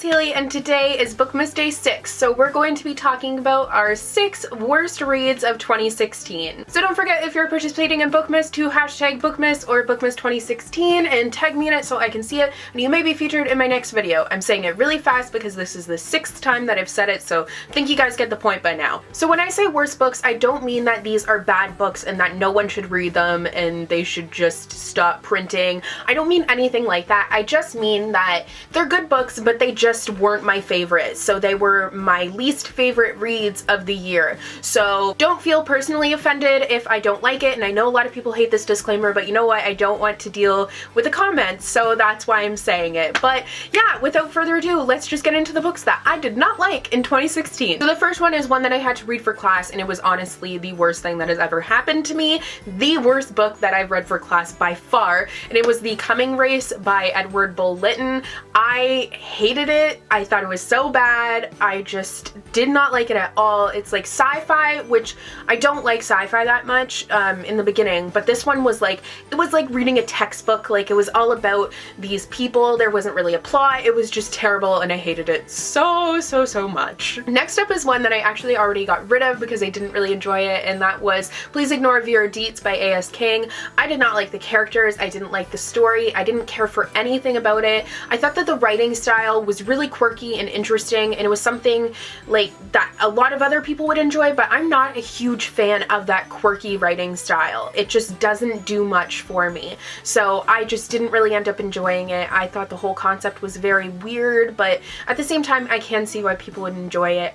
Hailey, and today is Bookmas Day 6, so we're going to be talking about our 6 worst reads of 2016. So don't forget, if you're participating in Bookmas, to hashtag Bookmas or Bookmas 2016 and tag me in it so I can see it, and you may be featured in my next video. I'm saying it really fast because this is the 6th time that I've said it, so I think you guys get the point by now. So when I say worst books, I don't mean that these are bad books and that no one should read them and they should just stop printing. I don't mean anything like that. I just mean that they're good books, but they just weren't my favorite. So they were my least favorite reads of the year. So don't feel personally offended if I don't like it. And I know a lot of people hate this disclaimer, but you know what? I don't want to deal with the comments, so that's why I'm saying it. But yeah, without further ado, let's just get into the books that I did not like in 2016. So the first one is one that I had to read for class, and it was honestly the worst thing that has ever happened to me. The worst book that I've read for class by far, and it was The Coming Race by Edward Bull Lytton. I hated it. I thought it was so bad. I just did not like it at all. It's like sci-fi, which I don't like sci-fi that much in the beginning, but this one was like, it was like reading a textbook. Like, it was all about these people. There wasn't really a plot. It was just terrible, and I hated it so much. Next up is one that I actually already got rid of because I didn't really enjoy it, and that was Please Ignore Vera Dietz by A.S. King. I did not like the characters. I didn't like the story. I didn't care for anything about it. I thought that the writing style was really quirky and interesting, and it was something like that a lot of other people would enjoy, but I'm not a huge fan of that quirky writing style. It just doesn't do much for me. So I just didn't really end up enjoying it. I thought the whole concept was very weird, but at the same time, I can see why people would enjoy it.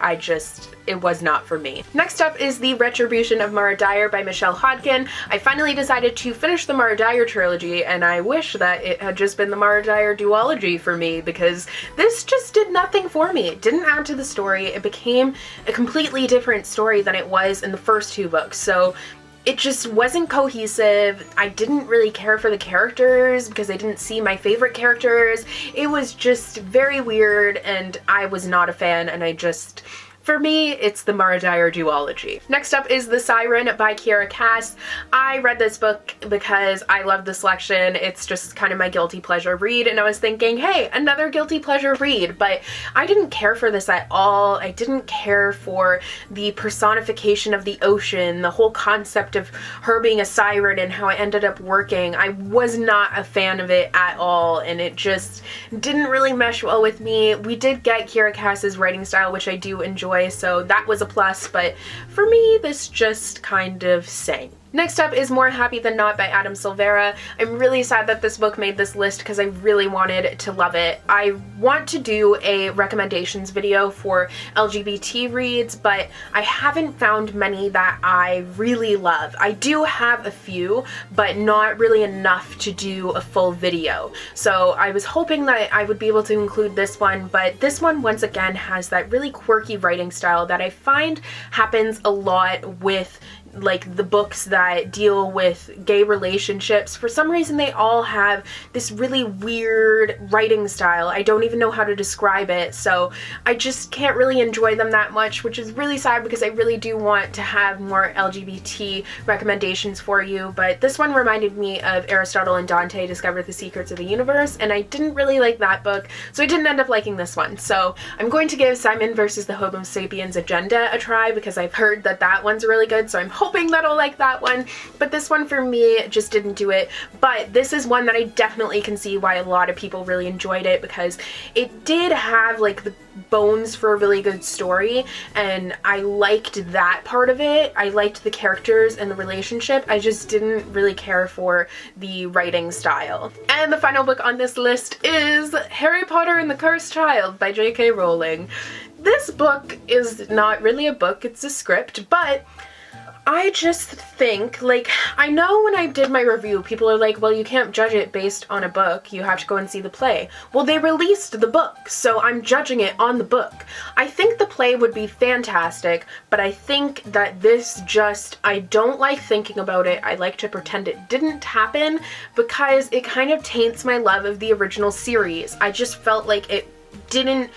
It was not for me. Next up is The Retribution of Mara Dyer by Michelle Hodkin. I finally decided to finish the Mara Dyer trilogy, and I wish that it had just been the Mara Dyer duology for me, because this just did nothing for me. It didn't add to the story. It became a completely different story than it was in the first 2 books. So it just wasn't cohesive. I didn't really care for the characters because I didn't see my favorite characters. It was just very weird, and I was not a fan, and for me, it's the Mara Dyer duology. Next up is The Siren by Kiera Cass. I read this book because I love the selection. It's just kind of my guilty pleasure read, and I was thinking, hey, another guilty pleasure read, but I didn't care for this at all. I didn't care for the personification of the ocean, the whole concept of her being a siren and how it ended up working. I was not a fan of it at all, and it just didn't really mesh well with me. We did get Kiera Cass's writing style, which I do enjoy, so that was a plus, but for me, this just kind of sank. Next up is More Happy Than Not by Adam Silvera. I'm really sad that this book made this list because I really wanted to love it. I want to do a recommendations video for LGBT reads, but I haven't found many that I really love. I do have a few, but not really enough to do a full video. So I was hoping that I would be able to include this one, but this one once again has that really quirky writing style that I find happens a lot with like the books that deal with gay relationships. For some reason, they all have this really weird writing style. I don't even know how to describe it, so I just can't really enjoy them that much, which is really sad because I really do want to have more LGBT recommendations for you. But this one reminded me of Aristotle and Dante Discover the Secrets of the Universe, and I didn't really like that book, so I didn't end up liking this one. So I'm going to give Simon versus the Homo Sapiens Agenda a try because I've heard that that one's really good, so I'm hoping that I'll like that one, but this one for me just didn't do it. But this is one that I definitely can see why a lot of people really enjoyed it, because it did have like the bones for a really good story, and I liked that part of it. I liked the characters and the relationship. I just didn't really care for the writing style. And the final book on this list is Harry Potter and the Cursed Child by J.K. Rowling. This book is not really a book, it's a script, but I just think, like, I know when I did my review, people are like, well, you can't judge it based on a book, you have to go and see the play. Well, they released the book, so I'm judging it on the book. I think the play would be fantastic, but I think that this just, I don't like thinking about it. I like to pretend it didn't happen because it kind of taints my love of the original series. I just felt like it didn't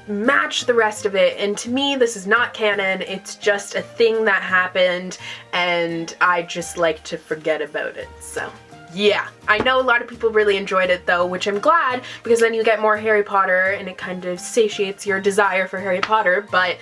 match the rest of it, and to me this is not canon. It's just a thing that happened, and I just like to forget about it. So Yeah, I know a lot of people really enjoyed it though, which I'm glad, because then you get more Harry Potter and it kind of satiates your desire for Harry Potter, but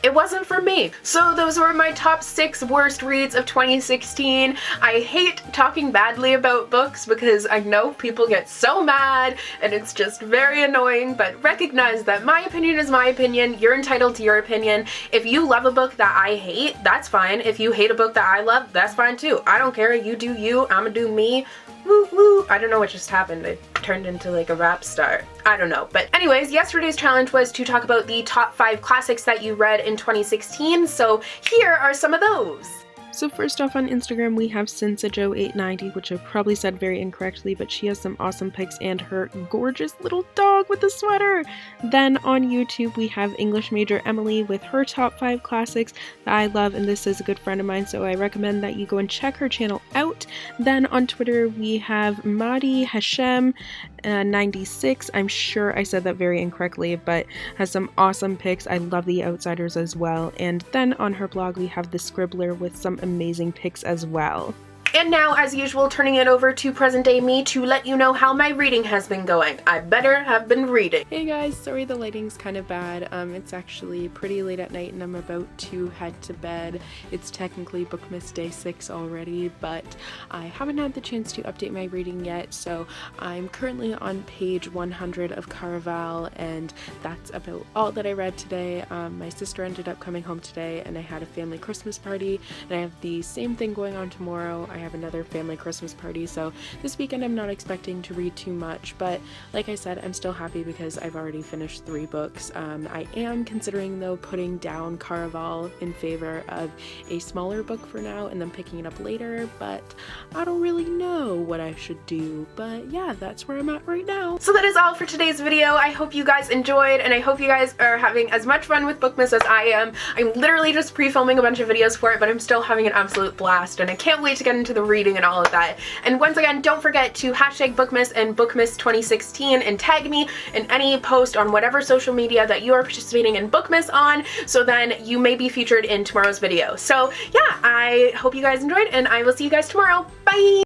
it wasn't for me. So those were my top 6 worst reads of 2016. I hate talking badly about books because I know people get so mad and it's just very annoying, but recognize that my opinion is my opinion. You're entitled to your opinion. If you love a book that I hate, that's fine. If you hate a book that I love, that's fine too. I don't care. You do you, I'ma do me. Woo woo. I don't know what just happened. I turned into like a rap star. I don't know. But anyways, yesterday's challenge was to talk about the top 5 classics that you read in 2016. So here are some of those. So first off, on Instagram we have Cinsajo890, which I probably said very incorrectly, but she has some awesome pics and her gorgeous little dog with the sweater. Then on YouTube we have English major Emily with her top 5 classics that I love, and this is a good friend of mine, so I recommend that you go and check her channel out. Then on Twitter we have Madi Hashem 96. I'm sure I said that very incorrectly, but has some awesome pics. I love The Outsiders as well. And then on her blog we have The Scribbler with some amazing pics as well. And now, as usual, turning it over to present day me to let you know how my reading has been going. I better have been reading. Hey guys, sorry the lighting's kind of bad. It's actually pretty late at night and I'm about to head to bed. It's technically Bookmas Day 6 already, but I haven't had the chance to update my reading yet, so I'm currently on page 100 of Caraval, and that's about all that I read today. My sister ended up coming home today and I had a family Christmas party, and I have the same thing going on tomorrow. I have another family Christmas party, so this weekend I'm not expecting to read too much, but like I said, I'm still happy because I've already finished 3 books. I am considering though putting down Caraval in favor of a smaller book for now and then picking it up later, but I don't really know what I should do. But yeah, that's where I'm at right now. So that is all for today's video. I hope you guys enjoyed, and I hope you guys are having as much fun with Bookmas as I am. I'm literally just pre-filming a bunch of videos for it, but I'm still having an absolute blast, and I can't wait to get into the reading and all of that. And once again, don't forget to hashtag Bookmas and Bookmas 2016 and tag me in any post on whatever social media that you are participating in Bookmas on, so then you may be featured in tomorrow's video. So yeah, I hope you guys enjoyed, and I will see you guys tomorrow. Bye!